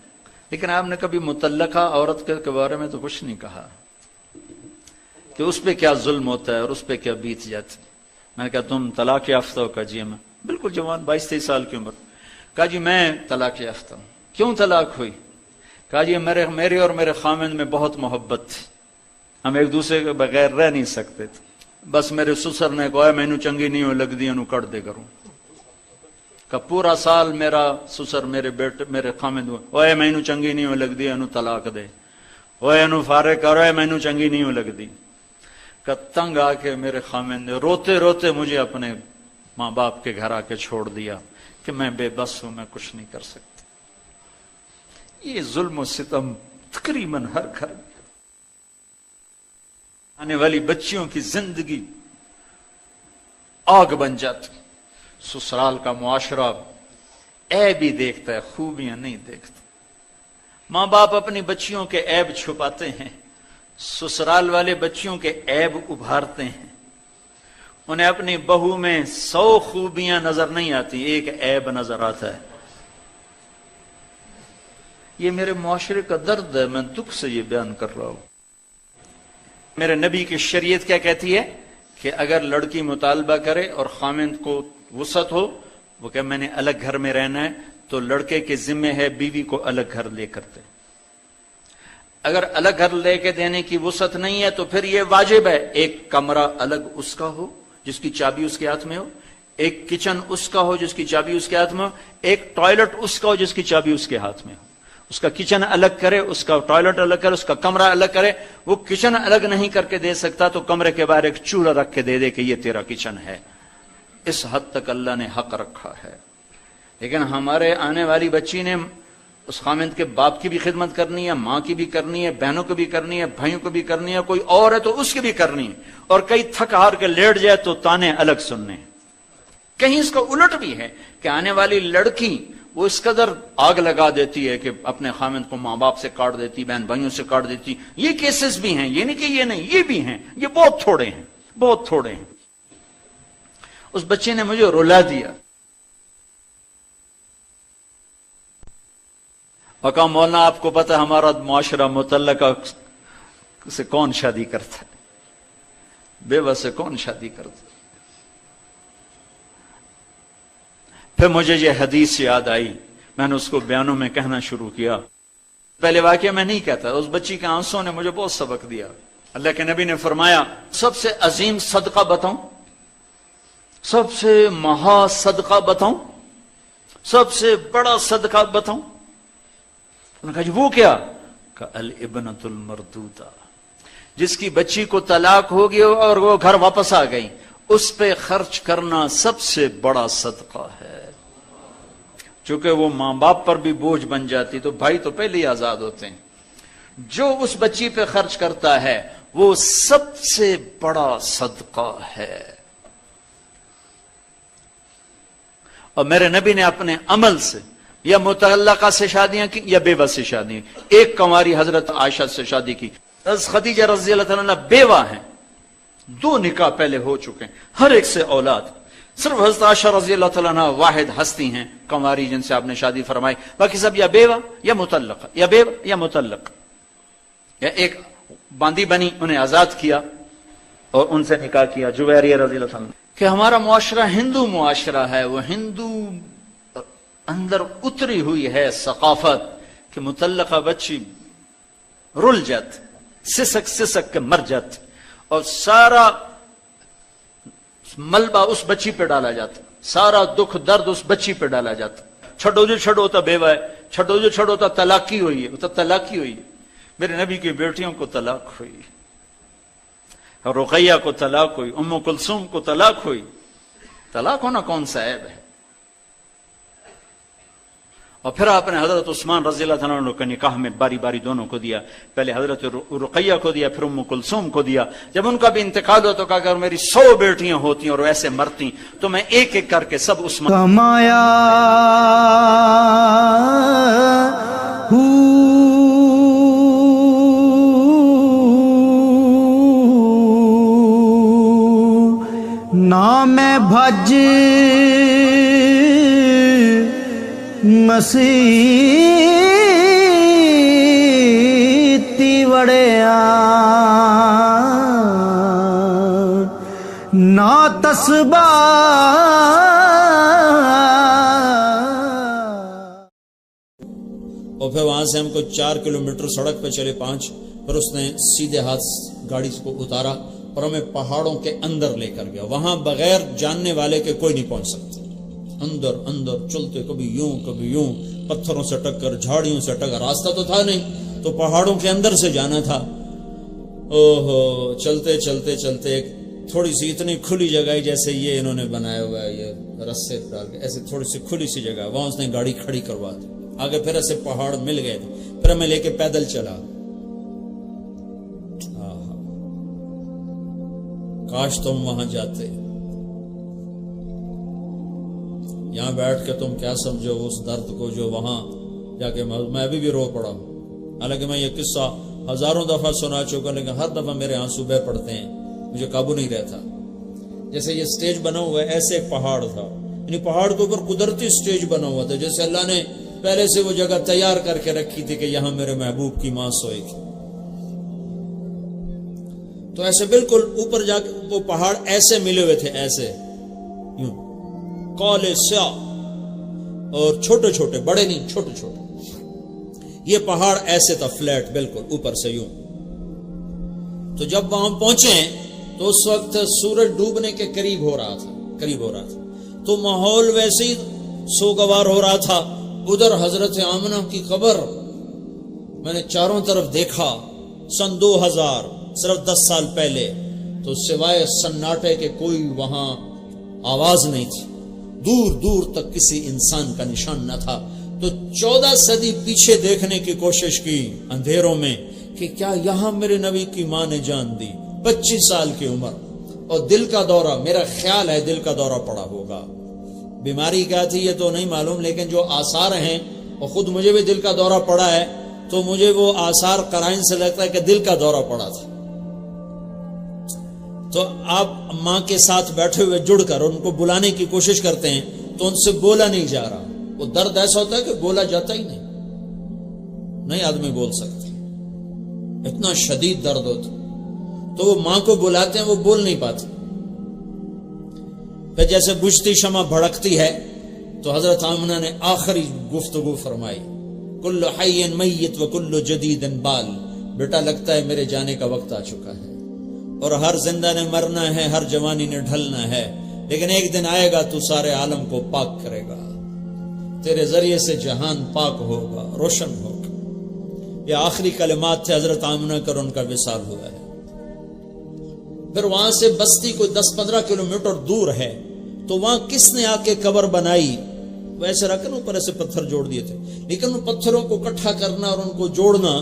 لیکن آپ نے کبھی مطلقہ عورت کے بارے میں تو کچھ نہیں کہا کہ اس پہ کیا ظلم ہوتا ہے اور اس پہ کیا بیت جاتی. میں نے کہا تم طلاق یافتہ ہو؟ کہا جی میں بالکل جوان 22-23 سال کی عمر. کہا جی میں طلاق یافتہ ہوں. کیوں طلاق ہوئی؟ کہا جی میری اور میرے خامند میں بہت محبت تھی, ہم ایک دوسرے کے بغیر رہ نہیں سکتے تھے. بس میرے سسر نے کہا مینو چنگی نہیں ہو لگ دی انو کٹ دے کروں. کہ پورا سال میرا سسر میرے خامند اوے مینو چنگی نہیں ہو لگ دی انو طلاق دے, اوے انو فارغ کرو, مینو چنگی نہیں ہو لگ دی. کہ تنگ آ کے میرے خامند نے روتے روتے مجھے اپنے ماں باپ کے گھر آ کے چھوڑ دیا کہ میں بے بس ہوں, میں کچھ نہیں کر سکتا. یہ ظلم و ستم تقریباً ہر گھر میں. آنے والی بچیوں کی زندگی آگ بن جاتی. سسرال کا معاشرہ عیب ہی دیکھتا ہے, خوبیاں نہیں دیکھتا. ماں باپ اپنی بچیوں کے عیب چھپاتے ہیں, سسرال والے بچیوں کے عیب ابھارتے ہیں. انہیں اپنی بہو میں 100 خوبیاں نظر نہیں آتی, ایک عیب نظر آتا ہے. یہ میرے معاشرے کا درد ہے, میں دکھ سے یہ بیان کر رہا ہوں. میرے نبی کی شریعت کیا کہتی ہے کہ اگر لڑکی مطالبہ کرے اور خامند کو وسعت ہو, وہ کہ میں نے الگ گھر میں رہنا ہے, تو لڑکے کے ذمہ ہے بیوی کو الگ گھر لے کر دے. اگر الگ گھر لے کے دینے کی وسعت نہیں ہے تو پھر یہ واجب ہے ایک کمرہ الگ اس کا ہو جس کی چابی اس کے ہاتھ میں ہو, ایک کچن اس کا ہو جس کی چابی اس کے ہاتھ میں ہو, ایک ٹوائلٹ اس کا ہو جس کی چابی اس کے ہاتھ میں ہو. اس کا کچن الگ کرے, اس کا ٹوائلٹ الگ کرے, اس کا کمرہ الگ کرے. وہ کچن الگ نہیں کر کے دے سکتا تو کمرے کے باہر ایک چولہا رکھ کے دے کہ یہ تیرا کچن ہے. اس حد تک اللہ نے حق رکھا ہے. لیکن ہمارے آنے والی بچی نے اس خامند کے باپ کی بھی خدمت کرنی ہے, ماں کی بھی کرنی ہے, بہنوں کی بھی کرنی ہے, بھائیوں کو بھی کرنی ہے, کوئی اور ہے تو اس کی بھی کرنی ہے. اور کئی تھک ہار کے لیٹ جائے تو تانے الگ سننے. کہیں اس کا الٹ بھی ہے کہ آنے والی لڑکی وہ اس قدر آگ لگا دیتی ہے کہ اپنے خامند کو ماں باپ سے کاٹ دیتی, بہن بھائیوں سے کاٹ دیتی. یہ کیسز بھی ہیں, یہ نہیں کہ یہ نہیں, یہ بھی ہیں, یہ بہت تھوڑے ہیں, بہت تھوڑے ہیں. اس بچے نے مجھے رلا دیا اور کہا مولانا آپ کو پتا ہمارا معاشرہ مطلقہ سے کون شادی کرتا ہے, بیوہ سے کون شادی کرتا ہے. پھر مجھے یہ حدیث یاد آئی, میں نے اس کو بیانوں میں کہنا شروع کیا. پہلے واقعہ میں نہیں کہتا, اس بچی کے آنسوں نے مجھے بہت سبق دیا. اللہ کے نبی نے فرمایا سب سے عظیم صدقہ بتاؤں, سب سے مہا صدقہ بتاؤں, سب سے بڑا صدقہ بتاؤں؟ انہوں نے کہا جی وہ کیا؟ کہ الابنۃ المردودہ, جس کی بچی کو طلاق ہو گئی اور وہ گھر واپس آ گئی, اس پہ خرچ کرنا سب سے بڑا صدقہ ہے. چونکہ وہ ماں باپ پر بھی بوجھ بن جاتی تو بھائی تو پہلے ہی آزاد ہوتے ہیں. جو اس بچی پہ خرچ کرتا ہے وہ سب سے بڑا صدقہ ہے. اور میرے نبی نے اپنے عمل سے یا متعلقہ سے شادیاں کی یا بیوہ سے شادیاں. ایک کنواری حضرت عائشہ سے شادی کی. حضرت خدیجہ رضی اللہ عنہا بیوہ ہیں, 2 نکاح پہلے ہو چکے ہیں, ہر ایک سے اولاد. صرف حضرت عائشہ رضی اللہ تعالیٰ عنہ واحد ہستی ہیں کنواری جن سے آپ نے شادی فرمائی, باقی سب یا بیوہ یا مطلقہ, یا بیوہ یا مطلق. یا ایک باندی بنی, انہیں آزاد کیا اور ان سے نکاح کیا. جویریہ رضی اللہ عنہ. کہ ہمارا معاشرہ ہندو معاشرہ ہے, وہ ہندو اندر اتری ہوئی ہے ثقافت کہ مطلقہ بچی رل جاتی, سسک سسک کے مر جاتی, اور سارا ملبہ اس بچی پہ ڈالا جاتا, سارا دکھ درد اس بچی پہ ڈالا جاتا. چھڑو جو چھڑو تو بیوہ ہے, چھڑو جو چھڑو تو طلاقی ہوئی ہے, وہ تو طلاقی ہوئی ہے. میرے نبی کی بیٹیوں کو طلاق ہوئی, رقیہ کو طلاق ہوئی, ام کلثوم کو طلاق ہوئی. طلاق ہونا کون سا عیب ہے؟ اور پھر آپ نے حضرت عثمان رضی اللہ عنہ کے نکاح میں باری باری دونوں کو دیا. پہلے حضرت رقیہ کو دیا, پھر ام کلثوم کو دیا. جب ان کا بھی انتقال ہو تو کہا اگر میری 100 بیٹیاں ہوتی اور ایسے مرتی تو میں ایک ایک کر کے سب عثمان میں بھج مسیتی وڑیا نا تسبا اور پھر وہاں سے ہم کو 4 کلومیٹر سڑک پہ چلے 5، پھر اس نے سیدھے ہاتھ گاڑی کو اتارا اور ہمیں پہاڑوں کے اندر لے کر گیا. وہاں بغیر جاننے والے کے کوئی نہیں پہنچ سکتا. اندر اندر چلتے، کبھی یوں پتھروں سے ٹکر، جھاڑیوں سے ٹکر، راستہ تو تھا نہیں تو پہاڑوں کے اندر سے جانا تھا. اوہو، چلتے چلتے چلتے ایک تھوڑی سی اتنی کھلی جگہ ہے جیسے یہ انہوں نے بنایا ہوا ہے، یہ رسے ڈال کے ایسے تھوڑی سی کھلی سی جگہ، وہاں اس نے گاڑی کھڑی کروا دی. آگے پھر ایسے پہاڑ مل گئے تھے، پھر ہمیں لے کے پیدل چلا. کاش تم وہاں جاتے. یہاں بیٹھ کے تم کیا سمجھو اس درد کو جو وہاں جا کے میں ابھی بھی رو پڑا ہوں. حالانکہ میں یہ قصہ ہزاروں دفعہ سنا چکا، لیکن ہر دفعہ میرے آنسو بہ پڑتے ہیں، مجھے قابو نہیں رہتا. جیسے یہ سٹیج بنا ہوا ہے، ایسے ایک پہاڑ تھا، یعنی پہاڑ کے اوپر قدرتی سٹیج بنا ہوا تھا، جیسے اللہ نے پہلے سے وہ جگہ تیار کر کے رکھی تھی کہ یہاں میرے محبوب کی ماں سوئے گی. تو ایسے بالکل اوپر جا کے وہ پہاڑ ایسے ملے ہوئے تھے، ایسے یوں کالے سیاہ اور چھوٹے چھوٹے، بڑے نہیں، چھوٹے چھوٹے. یہ پہاڑ ایسے تھا فلیٹ بالکل اوپر سے یوں. تو جب وہاں پہنچے تو اس وقت سورج ڈوبنے کے قریب ہو رہا تھا. تو ماحول ویسے ہی سوگوار ہو رہا تھا. ادھر حضرت آمنہ کی قبر میں نے چاروں طرف دیکھا. سن 2000، صرف 10 سال پہلے، تو سوائے سناٹے کے کوئی وہاں آواز نہیں تھی، دور دور تک کسی انسان کا نشان نہ تھا. تو 14 صدی پیچھے دیکھنے کی کوشش کی اندھیروں میں کہ کیا یہاں میرے نبی کی ماں نے جان دی. 25 سال کی عمر اور دل کا دورہ، میرا خیال ہے دل کا دورہ پڑا ہوگا. بیماری کیا تھی یہ تو نہیں معلوم، لیکن جو آثار ہیں، اور خود مجھے بھی دل کا دورہ پڑا ہے، تو مجھے وہ آثار قرائن سے لگتا ہے کہ دل کا دورہ پڑا تھا. تو آپ ماں کے ساتھ بیٹھے ہوئے جڑ کر ان کو بلانے کی کوشش کرتے ہیں تو ان سے بولا نہیں جا رہا. وہ درد ایسا ہوتا ہے کہ بولا جاتا ہی نہیں آدمی بول سکتا، اتنا شدید درد ہوتا. تو وہ ماں کو بلاتے ہیں، وہ بول نہیں پاتے. پھر جیسے بجھتی شمع بھڑکتی ہے تو حضرت آمنہ نے آخری گفتگو فرمائی، کل حی میت و کل جدید بال. بیٹا لگتا ہے میرے جانے کا وقت آ چکا ہے، اور ہر زندہ نے مرنا ہے، ہر جوانی نے ڈھلنا ہے، لیکن ایک دن آئے گا تو سارے عالم کو پاک کرے گا، تیرے ذریعے سے جہان پاک ہوگا، روشن ہوگا. یہ آخری کلمات تھے حضرت آمنہ کر ان کا وصال ہوا ہے. پھر وہاں سے بستی کوئی 10-15 کلومیٹر دور ہے. تو وہاں کس نے آ کے قبر بنائی؟ ویسے رکھن اوپر ایسے پتھر جوڑ دیے تھے، لیکن ان پتھروں کو اکٹھا کرنا اور ان کو جوڑنا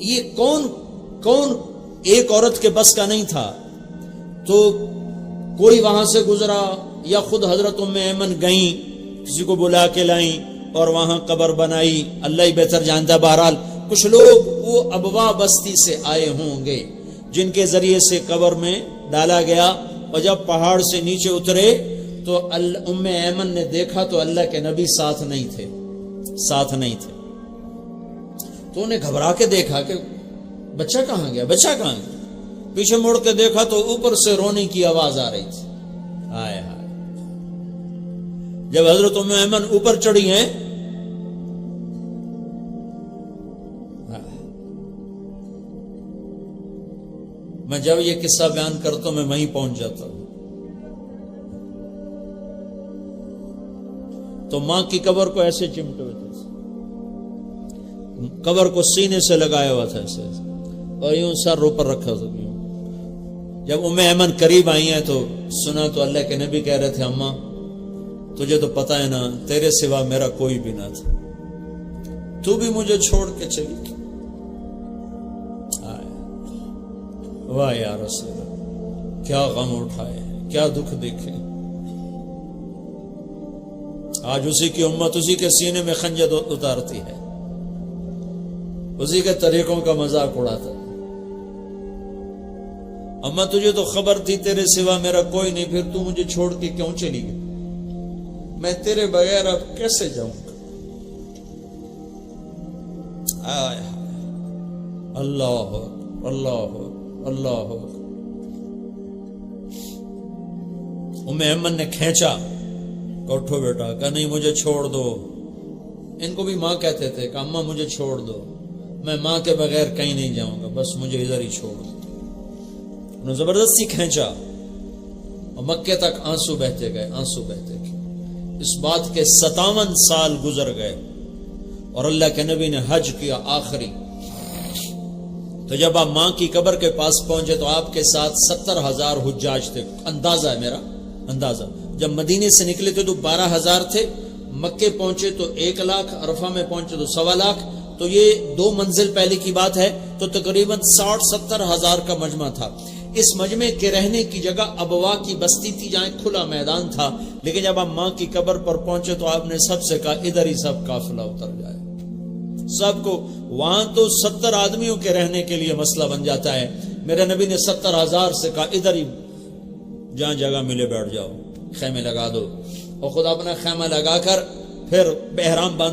یہ کون ایک عورت کے بس کا نہیں تھا. تو کوئی وہاں سے گزرا یا خود حضرت ام ایمن گئیں، کسی کو بلا کے لائیں اور وہاں قبر بنائی. اللہ ہی بہتر جانتا. بہرحال کچھ لوگ وہ ابوا بستی سے آئے ہوں گے جن کے ذریعے سے قبر میں ڈالا گیا، اور جب پہاڑ سے نیچے اترے تو ام ایمن نے دیکھا تو اللہ کے نبی ساتھ نہیں تھے. تو انہیں گھبرا کے دیکھا کہ بچہ کہاں گیا. پیچھے مڑ کے دیکھا تو اوپر سے رونے کی آواز آ رہی تھی. ہائے ہائے. جب حضرت ام ایمن اوپر چڑھی ہیں، میں جب یہ قصہ بیان کرتا ہوں میں وہیں پہنچ جاتا ہوں. تو ماں کی قبر کو ایسے چمٹے ہوئے تھے، قبر کو سینے سے لگایا ہوا تھا ایسے، اور یوں سر اوپر رکھا تھا. جب ام ایمن قریب آئی ہیں تو سنا تو اللہ کے نبی کہہ رہے تھے، اماں تجھے تو پتا ہے نا تیرے سوا میرا کوئی بھی نہ تھا، تو بھی مجھے چھوڑ کے چلی. واہ یا رسول اللہ، کیا غم اٹھائے، کیا دکھ دیکھے. آج اسی کی امت اسی کے سینے میں خنجر اتارتی ہے، اسی کے طریقوں کا مذاق اڑاتا ہے. اما تجھے تو خبر تھی تیرے سوا میرا کوئی نہیں، پھر تو مجھے چھوڑ کے کیوں چلی گئی؟ میں تیرے بغیر اب کیسے جاؤں گا؟ اللہ اللہ اللہ۔ ام ایمن نے کھینچا کہ اٹھو بیٹا، کہا نہیں مجھے چھوڑ دو۔ ان کو بھی ماں کہتے تھے کہ اماں مجھے چھوڑ دو، میں ماں کے بغیر کہیں نہیں جاؤں گا، بس مجھے ادھر ہی چھوڑ دو۔ انہوں نے زبردستی کھینچا اور مکے تک آنسو بہتے گئے، آنسو بہتے گئے۔ اس بات کے 57 سال گزر گئے اور اللہ کے نبی نے حج کیا آخری۔ تو جب آپ ماں کی قبر کے پاس پہنچے تو آپ کے ساتھ 70,000 حجاج تھے، اندازہ ہے میرا، اندازہ۔ جب مدینے سے نکلے تھے تو 12,000 تھے، مکے پہنچے تو 1,00,000، عرفہ میں پہنچے تو 1,25,000، تو یہ 2 منزل پہلے کی بات ہے، تو تقریباً 60-70,000 کا مجمع تھا۔ اس مجمع کے رہنے کی جگہ ابوا کی بستی تھی جہاں کھلا میدان تھا، لیکن جب آپ ماں کی قبر پر پہنچے تو آپ نے سب سے کہا ادھر ہی سب قافلہ اتر جائے۔ سب کو وہاں تو 70 آدمیوں کے رہنے کے لیے مسئلہ بن جاتا ہے، میرے نبی نے 70,000 سے کہا ادھر ہی جہاں جگہ ملے بیٹھ جاؤ، خیمے لگا دو، اور خود اپنا خیمہ لگا کر پھر احرام باندھا۔